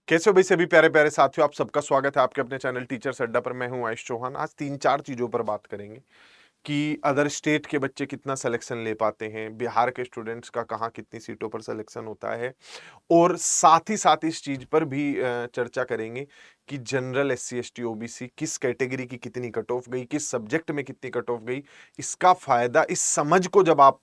कैसे हो भाई सभी प्यारे प्यारे साथियों, आप सबका स्वागत है आपके अपने चैनल टीचर्स अड्डा पर। मैं हूं आयुष चौहान। आज तीन चार चीजों पर बात करेंगे कि अदर स्टेट के बच्चे कितना सिलेक्शन ले पाते हैं, बिहार के स्टूडेंट्स का कहाँ कितनी सीटों पर सिलेक्शन होता है, और साथ इस चीज पर भी चर्चा करेंगे कि जनरल एससी एसटी ओबीसी किस कैटेगरी की कितनी कट ऑफ गई, किस सब्जेक्ट में कितनी कट ऑफ गई। इसका फायदा, इस समझ को जब आप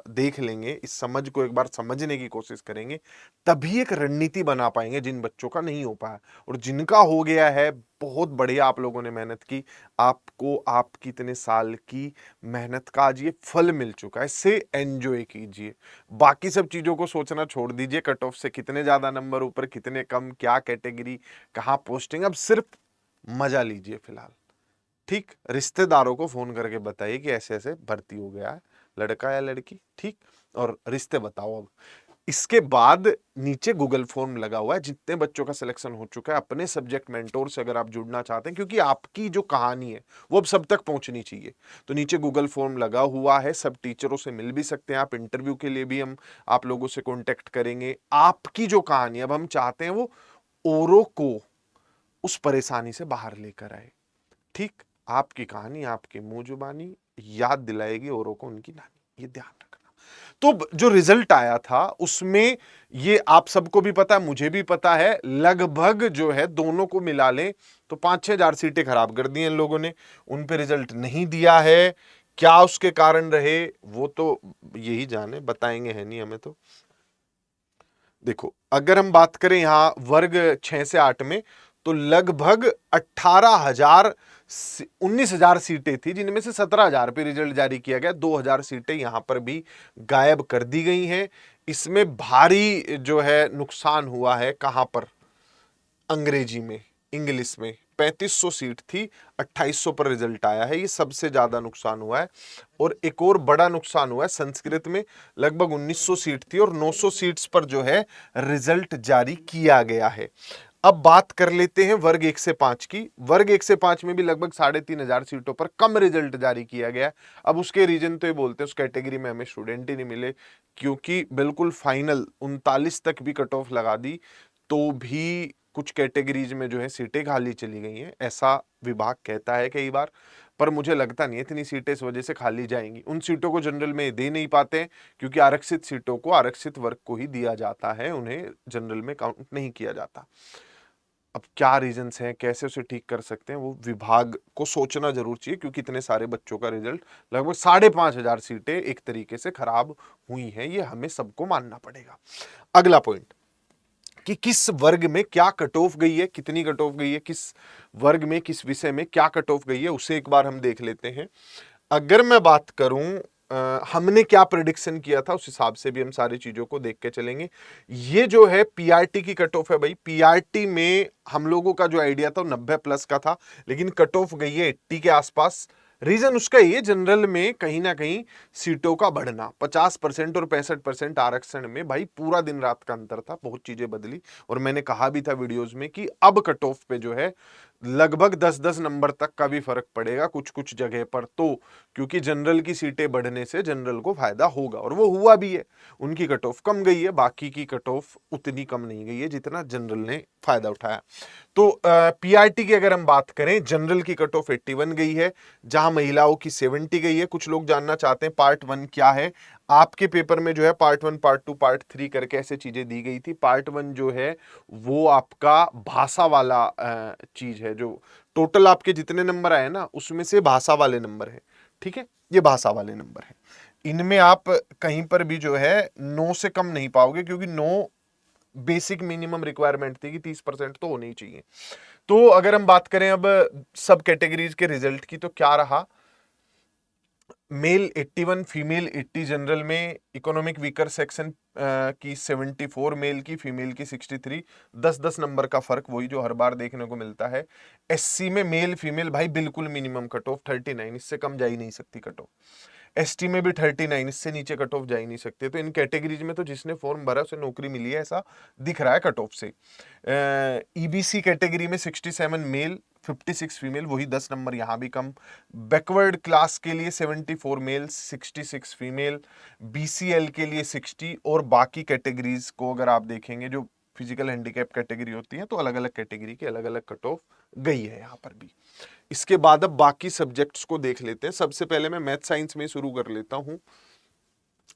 देख लेंगे, इस समझ को एक बार समझने की कोशिश करेंगे, तभी एक रणनीति बना पाएंगे जिन बच्चों का नहीं हो पाया। और जिनका हो गया है, बहुत बढ़िया, आप लोगों ने मेहनत की, आपको आपकी इतने साल की मेहनत का आज ये फल मिल चुका है, इससे एंजॉय कीजिए। बाकी सब चीजों को सोचना छोड़ दीजिए, कट ऑफ से कितने ज्यादा नंबर ऊपर, कितने कम, क्या कैटेगरी, कहाँ पोस्टिंग, अब सिर्फ मजा लीजिए फिलहाल। ठीक, रिश्तेदारों को फोन करके बताइए कि ऐसे ऐसे भर्ती हो गया है, लड़का या लड़की, ठीक, और रिश्ते बताओ। अब इसके बाद नीचे गूगल फॉर्म लगा हुआ है, जितने बच्चों का सिलेक्शन हो चुका है, अपने सब्जेक्ट मेंटोर से अगर आप जुड़ना चाहते हैं, क्योंकि आपकी जो कहानी है वो अब सब तक पहुंचनी चाहिए, तो नीचे गूगल फॉर्म लगा हुआ है। सब टीचरों से मिल भी सकते हैं आप, इंटरव्यू के लिए भी हम आप लोगों से कांटेक्ट करेंगे। आपकी जो कहानी अब हम चाहते हैं वो औरों को उस परेशानी से बाहर लेकर आए। ठीक, आपकी कहानी आपकी मुंह जुबानी याद दिलाएगी औरों को उनकी नानी, ये ध्यान रखना। तो जो रिजल्ट आया था उसमें, ये आप सबको भी पता है, मुझे भी पता है, लगभग जो है दोनों को मिला लें तो 5-6 हजार सीटें खराब कर दी हैं इन लोगों ने, उन पे रिजल्ट नहीं दिया है। क्या उसके कारण रहे वो तो यही जाने, बताएंगे है नहीं हमें तो। देखो, अगर हम बात करें यहां वर्ग 6 से 8 में, तो लगभग 18,000 19,000 सीटें थी, जिनमें से 17,000 पे रिजल्ट जारी किया गया। 2,000 सीटें यहां पर भी गायब कर दी गई हैं। इसमें भारी जो है नुकसान हुआ है, कहां पर, अंग्रेजी में, इंग्लिश में 3500 सीट थी, 2800 पर रिजल्ट आया है, ये सबसे ज्यादा नुकसान हुआ है। और एक और बड़ा नुकसान हुआ है संस्कृत में, लगभग 1900 सीट थी और 900 सीट्स पर जो है रिजल्ट जारी किया गया है। अब बात कर लेते हैं वर्ग 1 से 5 की। वर्ग 1 से 5 में भी लगभग 3,500 सीटों पर कम रिजल्ट जारी किया गया है। अब उसके रीजन तो ये बोलते हैं उस कैटेगरी में हमें स्टूडेंट ही नहीं मिले, क्योंकि बिल्कुल फाइनल 39 तक भी कट ऑफ लगा दी तो भी कुछ कैटेगरीज में जो है सीटें खाली चली गई हैं, ऐसा विभाग कहता है कई बार। पर मुझे लगता नहीं है इतनी सीटें इस वजह से खाली जाएंगी। उन सीटों को जनरल में दे नहीं पाते, क्योंकि आरक्षित सीटों को आरक्षित वर्ग को ही दिया जाता है, उन्हें जनरल में काउंट नहीं किया जाता। अब क्या रीजंस हैं, कैसे उसे ठीक कर सकते हैं, वो विभाग को सोचना जरूर चाहिए, क्योंकि इतने सारे बच्चों का रिजल्ट, लगभग 5,500 सीटें एक तरीके से खराब हुई हैं, ये हमें सबको मानना पड़ेगा। अगला पॉइंट, कि किस वर्ग में क्या कट ऑफ गई है, कितनी कट ऑफ गई है, किस वर्ग में किस विषय में क्या कट ऑफ गई है, उसे एक बार हम देख लेते हैं। अगर मैं बात करूं हमने क्या प्रेडिक्शन किया था, उस हिसाब से भी हम सारी चीजों को देख के चलेंगे। ये जो है पीआरटी की कट ऑफ है भाई। पीआरटी में हम लोगों का जो आइडिया था वो 90 प्लस का था, लेकिन कट ऑफ गई है 80 के आसपास। रीजन उसका ये, जनरल में कहीं ना कहीं सीटों का बढ़ना, 50% और 65% आरक्षण में भाई पूरा दिन रात का अंतर था, बहुत चीजें बदली। और मैंने कहा भी था वीडियोस में कि अब कट ऑफ पे जो है लगभग 10-10 नंबर तक का भी फर्क पड़ेगा कुछ कुछ जगह पर, तो क्योंकि जनरल की सीटें बढ़ने से जनरल को फायदा होगा, और वो हुआ भी है। उनकी कट ऑफ कम गई है, बाकी की कट ऑफ उतनी कम नहीं गई है जितना जनरल ने फायदा उठाया। तो पीआरटी की अगर हम बात करें, जनरल की कट ऑफ 81 गई है, जहां महिलाओं की 70 गई है। कुछ लोग जानना चाहते हैं पार्ट 1 क्या है। आपके पेपर में जो है पार्ट 1, पार्ट 2, पार्ट 3 करके ऐसे चीजें दी गई थी। पार्ट 1 जो है वो आपका भाषा वाला चीज है, जो टोटल आपके जितने नंबर आए ना उसमें से भाषा वाले नंबर है, ठीक है, ये भाषा वाले नंबर है। इनमें आप कहीं पर भी जो है 9 से कम नहीं पाओगे, क्योंकि 9 बेसिक मिनिमम रिक्वायरमेंट थी कि 30% तो होनी ही चाहिए। तो अगर हम बात करें अब सब कैटेगरीज के रिजल्ट की, तो क्या रहा, मेल 81, फीमेल 80 जनरल में। इकोनॉमिक वीकर सेक्शन की 74, मेल की, फीमेल की 63, 10-10 नंबर का फर्क, वही जो हर बार देखने को मिलता है। एससी में मेल फीमेल भाई बिल्कुल मिनिमम कट ऑफ 39, इससे कम जा ही नहीं सकती कट ऑफ। एसटी में भी 39, इससे नीचे कट ऑफ जा ही नहीं सकते। तो इन कैटेगरीज में तो जिसने फॉर्म भरा उसे नौकरी मिली है, ऐसा दिख रहा है कट ऑफ से। ईबीसी कैटेगरी में 67 मेल, 56 फीमेल, वही 10 नंबर यहां भी कम। बैकवर्ड क्लास के लिए 74 मेल, 66 फीमेल, बीसीएल के लिए 60, और बाकी कैटेगरीज को अगर आप देखेंगे जो फिजिकल हैंडीकैप कैटेगरी होती है, तो अलग अलग कैटेगरी की अलग अलग कट ऑफ गई है यहाँ पर भी। इसके बाद अब बाकी सब्जेक्ट्स को देख लेते हैं। सबसे पहले मैं मैथ साइंस में शुरू कर लेता हूँ।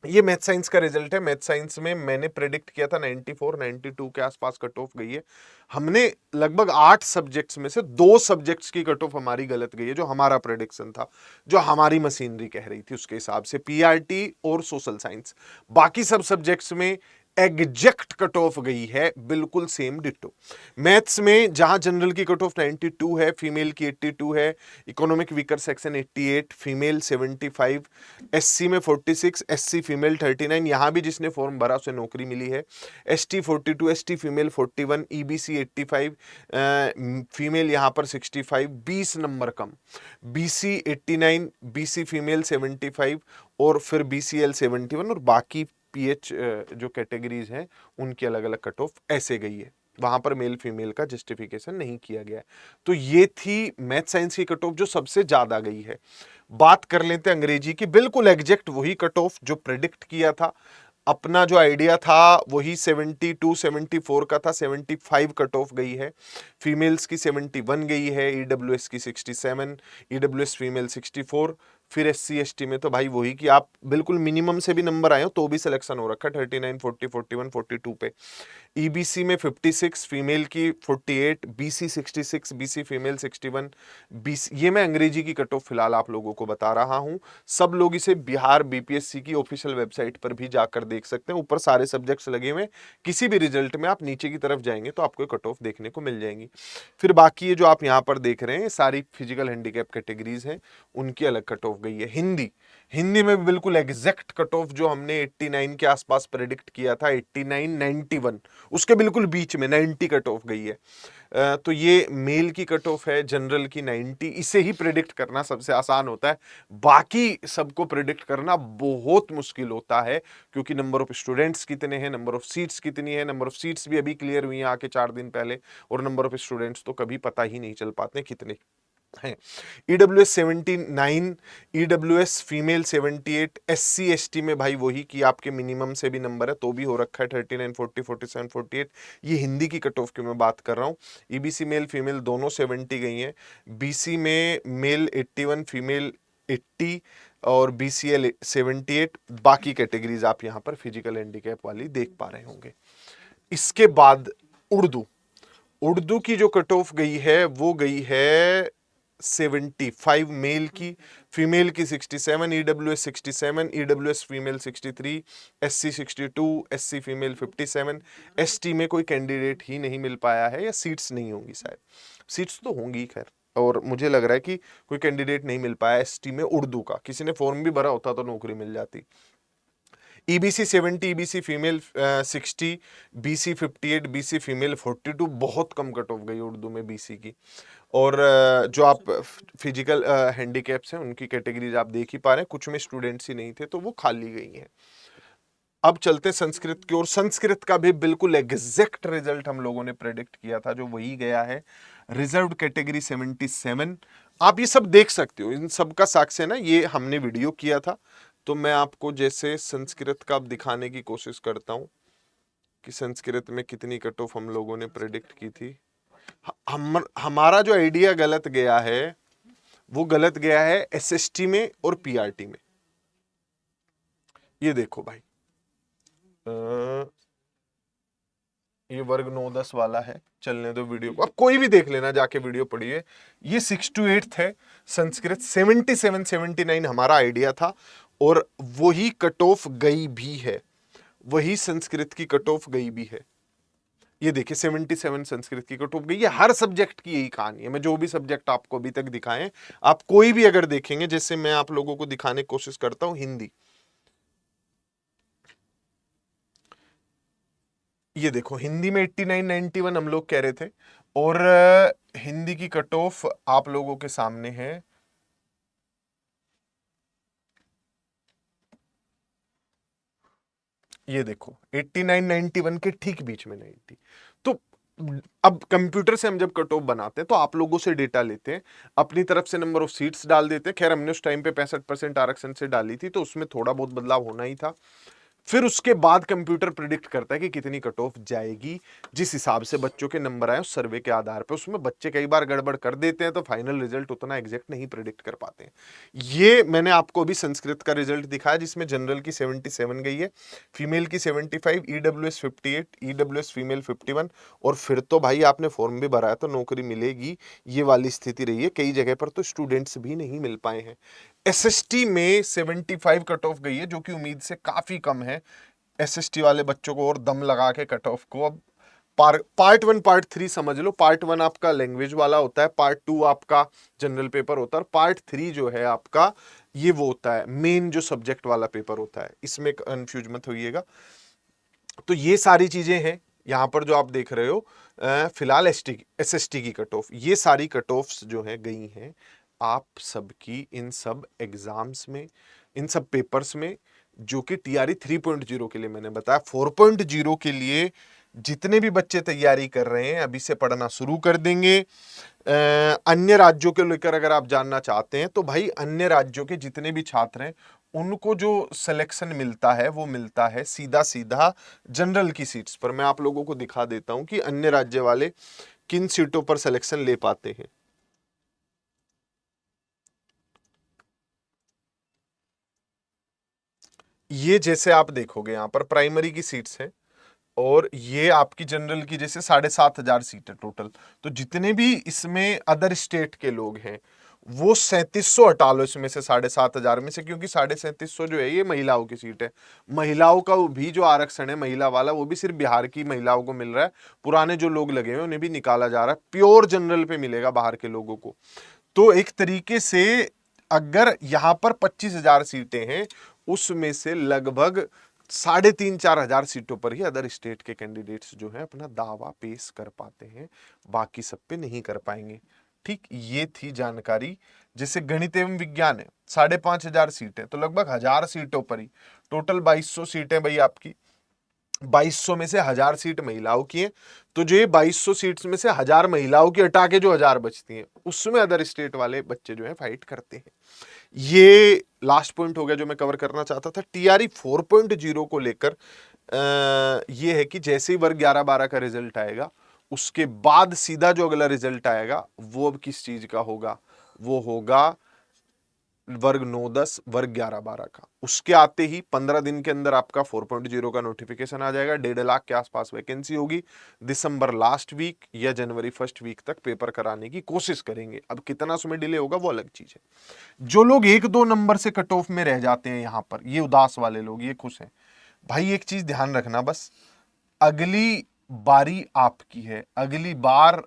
ये मैथ साइंस का रिजल्ट है। मैथ साइंस में मैंने प्रेडिक्ट किया था 94 92 के आसपास कट ऑफ गई है। हमने लगभग 8 सब्जेक्ट्स में से 2 सब्जेक्ट्स की कट ऑफ हमारी गलत गई है, जो हमारा प्रेडिक्शन था, जो हमारी मशीनरी कह रही थी उसके हिसाब से, पीआरटी और सोशल साइंस। बाकी सब सब्जेक्ट्स में एग्जैक्ट कट ऑफ गई है, बिल्कुल सेम डिट्टो। मैथ्स में जहां जनरल की कट ऑफ 92 है, फीमेल की 82 है, economic weaker section 88, female 75, SC में 46, एससी फीमेल 39, यहां भी जिसने फॉर्म भरा उसे नौकरी मिली है। ST 42, ST female 41, EBC 85, female यहां पर 65, 20 नंबर कम, बीसी 89, बीसी फीमेल 75 और फिर बीसीएल 71, और बाकी पीएच जो कैटेगरीज हैं उनकी अलग अलग कट ऑफ ऐसे गई है। वहां पर मेल फीमेल का जस्टिफिकेशन नहीं किया गया है। तो ये थी मैथ साइंस की कट ऑफ जो सबसे ज्यादा गई है। बात कर लेते हैं अंग्रेजी की। बिल्कुल एग्जैक्ट वही कट ऑफ जो प्रेडिक्ट किया था। अपना जो आइडिया था वही 72 74 का था, 75 कट ऑफ गई है। फीमेल्स की 71 गई है, ईडब्ल्यूएस की 67, ईडब्ल्यूएस फीमेल 64। फिर एससी एसटी में तो भाई वही कि आप बिल्कुल मिनिमम से भी नंबर आए हो तो भी सिलेक्शन हो रखा, 39 40 41 42 पे। ईबीसी में 56, फीमेल की 48, बीसी 66, बीसी फीमेल 61, बीसी। ये मैं अंग्रेजी की कट ऑफ फिलहाल आप लोगों को बता रहा हूं। सब लोग इसे बिहार बीपीएससी की ऑफिशियल वेबसाइट पर भी जाकर देख सकते हैं। ऊपर सारे सब्जेक्ट्स लगे हुए, किसी भी रिजल्ट में आप नीचे की तरफ जाएंगे तो आपको कट ऑफ देखने को मिल जाएंगी। फिर बाकी ये जो आप यहाँ पर देख रहे हैं सारी फिजिकल हैंडीकैप कैटेगरीज हैं, उनकी अलग कट ऑफ गई है। हिंदी में भी बिल्कुल एग्जैक्ट कट ऑफ जो हमने 89 के आसपास प्रेडिक्ट किया था, 89 91, उसके बिल्कुल बीच में 90 कट ऑफ गई है। तो ये मेल की कट ऑफ है, जनरल की 90। इसे ही प्रेडिक्ट करना सबसे आसान होता है, बाकी सबको प्रेडिक्ट करना बहुत मुश्किल होता है, क्योंकि नंबर ऑफ स्टूडेंट्स कितने हैं, नंबर ऑफ सीट्स कितनी है। नंबर ऑफ सीट्स भी अभी क्लियर हुई हैं आके 4 दिन पहले, और नंबर ऑफ स्टूडेंट्स तो कभी पता ही नहीं चल पाते कितने हैं। EWS 79, EWS female 78, SC ST में भाई वही कि आपके मिनिमम से भी नंबर है तो भी हो रखा है 39 40 47 48। ये हिंदी की कट ऑफ की मैं बात कर रहा हूँ। ईबीसी मेल फीमेल दोनों 70 गई हैं। बीसी में मेल 81, फीमेल 80 और बीसीएल 78। बाकी कैटेगरीज आप यहाँ पर फिजिकल हैंडीकैप वाली देख पा रहे होंगे। इसके बाद उर्दू की जो कट ऑफ गई है वो गई है 75 मेल की, फीमेल की 67, EWS 67, EWS female 63, SC 62, SC female 57। ST में कोई कैंडिडेट ही नहीं मिल पाया है, या सीट्स नहीं होंगी, शायद सीट्स तो होंगी खैर, और मुझे लग रहा है कि कोई कैंडिडेट नहीं मिल पाया एसटी में उर्दू का। किसी ने फॉर्म भी भरा होता तो नौकरी मिल जाती। EBC 70, EBC female 60, BC 58, BC female 42। बहुत कम कट ऑफ गई उर्दू में बीसी की। और जो आप फिजिकल हैंडीकैप्स हैं उनकी कैटेगरीज आप देख ही पा रहे हैं, कुछ में स्टूडेंट्स ही नहीं थे तो वो खाली गई हैं। अब चलते संस्कृत की ओर। संस्कृत का भी बिल्कुल एग्जैक्ट रिजल्ट हम लोगों ने प्रेडिक्ट किया था, जो वही गया है। Reserved category 77। आप ये सब देख सकते हो, इन सब का साक्ष्य ना, ये हमने वीडियो किया था, तो मैं आपको जैसे संस्कृत का दिखाने की कोशिश करता हूं कि संस्कृत में कितनी कट ऑफ हम लोगों ने प्रेडिक्ट की थी। हमारा जो आइडिया गलत गया है वो गलत गया है एसएसटी में और पीआरटी में। ये देखो भाई, ये वर्ग 9-10 वाला है, चलने दो वीडियो को, अब कोई भी देख लेना जाके, वीडियो पढ़िए। ये 6 to 8 है संस्कृत, 77 79 हमारा आइडिया था, और वही कट ऑफ गई भी है, वही संस्कृत की कट ऑफ गई भी है। ये देखिए 77 संस्कृत की कट ऑफ गई। ये हर सब्जेक्ट की यही कहानी है। मैं जो भी सब्जेक्ट आपको अभी तक दिखाए, आप कोई भी अगर देखेंगे, जैसे मैं आप लोगों को दिखाने की कोशिश करता हूं हिंदी, ये देखो हिंदी में 89 91 हम लोग कह रहे थे, और हिंदी की कट ऑफ आप लोगों के सामने है। ये देखो 89 91 के ठीक बीच में 90। तो अब कंप्यूटर से हम जब कट ऑफ बनाते हैं तो आप लोगों से डेटा लेते हैं, अपनी तरफ से नंबर ऑफ सीट्स डाल देते हैं। खैर हमने उस टाइम पे 65% आरक्षण से डाली थी, तो उसमें थोड़ा बहुत बदलाव होना ही था। फिर उसके बाद कंप्यूटर प्रिडिक्ट करता है कि कितनी कट ऑफ जाएगी, जिस हिसाब से बच्चों के नंबर आए उस सर्वे के आधार पर। उसमें बच्चे कई बार गड़बड़ कर देते हैं तो फाइनल रिजल्ट उतना एग्जैक्ट नहीं प्रिडिक्ट कर पाते हैं। ये मैंने आपको अभी संस्कृत का रिजल्ट दिखाया जिसमें जनरल की 77 गई है, फीमेल की 75, ईडब्ल्यूएस 58, ईडब्ल्यूएस फीमेल 51, और फिर तो भाई आपने फॉर्म भी भरा है तो नौकरी मिलेगी, ये वाली स्थिति रही है। कई जगह पर तो स्टूडेंट्स भी नहीं मिल पाए हैं। एसएसटी में 75 कट ऑफ गई है जो कि उम्मीद से काफी कम है। एसएसटी वाले बच्चों को और दम लगा के कट ऑफ को अब पार्ट 1 पार्ट 3 समझ लो। पार्ट 1 आपका लैंग्वेज वाला होता है, पार्ट 2 आपका जनरल पेपर होता है, और पार्ट 3 जो है आपका ये वो होता है मेन जो सब्जेक्ट वाला पेपर होता है। इसमें कंफ्यूज मत होइएगा। तो ये सारी चीजें हैं यहां पर जो आप देख रहे हो। फिलहाल एसएसटी की कट ऑफ, ये सारी कट ऑफ्स जो है गई हैं आप सबकी इन सब एग्जाम्स में, इन सब पेपर्स में, जो कि टीआरई 3.0 के लिए मैंने बताया। 4.0 के लिए जितने भी बच्चे तैयारी कर रहे हैं अभी से पढ़ना शुरू कर देंगे। अन्य राज्यों के लेकर अगर आप जानना चाहते हैं तो भाई अन्य राज्यों के जितने भी छात्र हैं उनको जो सिलेक्शन मिलता है वो मिलता है सीधा सीधा जनरल की सीट्स पर। मैं आप लोगों को दिखा देता हूं कि अन्य राज्य वाले किन सीटों पर सिलेक्शन ले पाते हैं। ये जैसे आप देखोगे यहां पर प्राइमरी की सीट्स हैं, और ये आपकी जनरल की जैसे 7,500 सीट है टोटल। तो जितने भी इसमें अदर स्टेट के लोग हैं वो 3700 हटा लो इसमें से 7,500 में से, क्योंकि 3750 जो है ये महिलाओं की सीट है। महिलाओं का भी जो आरक्षण है महिला वाला वो भी सिर्फ बिहार की महिलाओं को मिल रहा है। पुराने जो लोग लगे हुए उन्हें भी निकाला जा रहा है, प्योर जनरल पे मिलेगा बाहर के लोगों को। तो एक तरीके से अगर यहां पर 25,000 सीटें हैं उसमें से लगभग 3,500-4,000 सीटों पर ही अदर स्टेट के कैंडिडेट्स जो है अपना दावा पेश कर पाते हैं, बाकी सब पे नहीं कर पाएंगे। ठीक, ये थी जानकारी। जैसे गणित एवं विज्ञान है 5,500 सीटें, तो लगभग 1,000 सीटों पर ही टोटल 2,200 सीटें भाई आपकी। 2,200 में से 1,000 सीट महिलाओं की है, तो जो ये 2,200 सीट्स में से 1,000 महिलाओं की हटा के जो 1,000 बचती हैं उसमें अदर स्टेट वाले बच्चे जो है फाइट करते हैं। ये लास्ट पॉइंट हो गया जो मैं कवर करना चाहता था। टीआरई 4.0 को लेकर ये है कि जैसे ही वर्ग 11-12 का रिजल्ट आएगा उसके बाद सीधा जो अगला रिजल्ट आएगा वो अब किस चीज का होगा, वो होगा वर्ग 9-10 वर्ग 11-12 का। उसके आते ही 15 दिन के अंदर आपका 4.0 का नोटिफिकेशन आ जाएगा। 1.5 लाख के आसपास वैकेंसी होगी। दिसंबर लास्ट वीक या जनवरी फर्स्ट वीक तक पेपर कराने की कोशिश करेंगे। अब कितना समय डिले होगा वो अलग चीज है। जो लोग 1-2 नंबर से कट ऑफ में रह जाते हैं यहां पर, ये उदास वाले लोग, ये खुश हैं भाई। एक चीज ध्यान रखना बस, अगली बारी आपकी है। अगली बार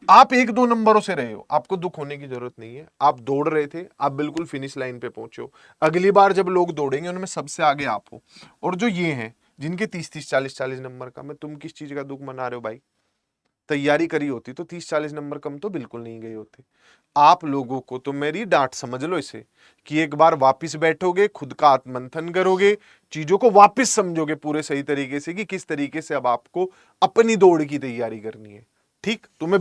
आप 1-2 नंबरों से रहे हो, आपको दुख होने की जरूरत नहीं है। आप दौड़ रहे थे, आप बिल्कुल फिनिश लाइन पे पहुंचे हो। अगली बार जब लोग दौड़ेंगे उनमें सबसे आगे आप हो। और जो ये हैं जिनके 30-30 40-40 नंबर कम है, तुम किस चीज का दुख मना रहे हो भाई? तैयारी करी होती तो 30-40 नंबर कम तो बिल्कुल नहीं गए होते। आप लोगों को तो मेरी डांट समझ लो इसे, कि एक बार वापस बैठोगे, खुद का आत्मंथन करोगे, चीजों को वापस समझोगे पूरे सही तरीके से कि किस तरीके से अब आपको अपनी दौड़ की तैयारी करनी है। ठीक, तुम्हें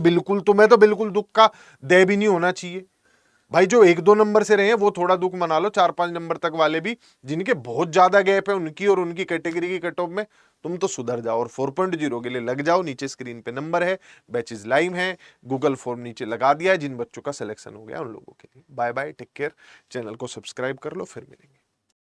तो बिल्कुल दुख का दे भी नहीं होना चाहिए भाई। जो 1-2 नंबर से रहे हैं वो थोड़ा दुख मना लो। 4-5 नंबर तक वाले भी जिनके बहुत ज्यादा गैप है उनकी और उनकी कैटेगरी की कट ऑफ में, तुम तो सुधर जाओ और 4.0 के लिए लग जाओ। नीचे स्क्रीन पे नंबर है, बैचेस लाइव है, गूगल फॉर्म नीचे लगा दिया है। जिन बच्चों का सिलेक्शन हो गया उन लोगों के लिए bye bye, take care. Channel को सब्सक्राइब कर लो, फिर मिलेंगे।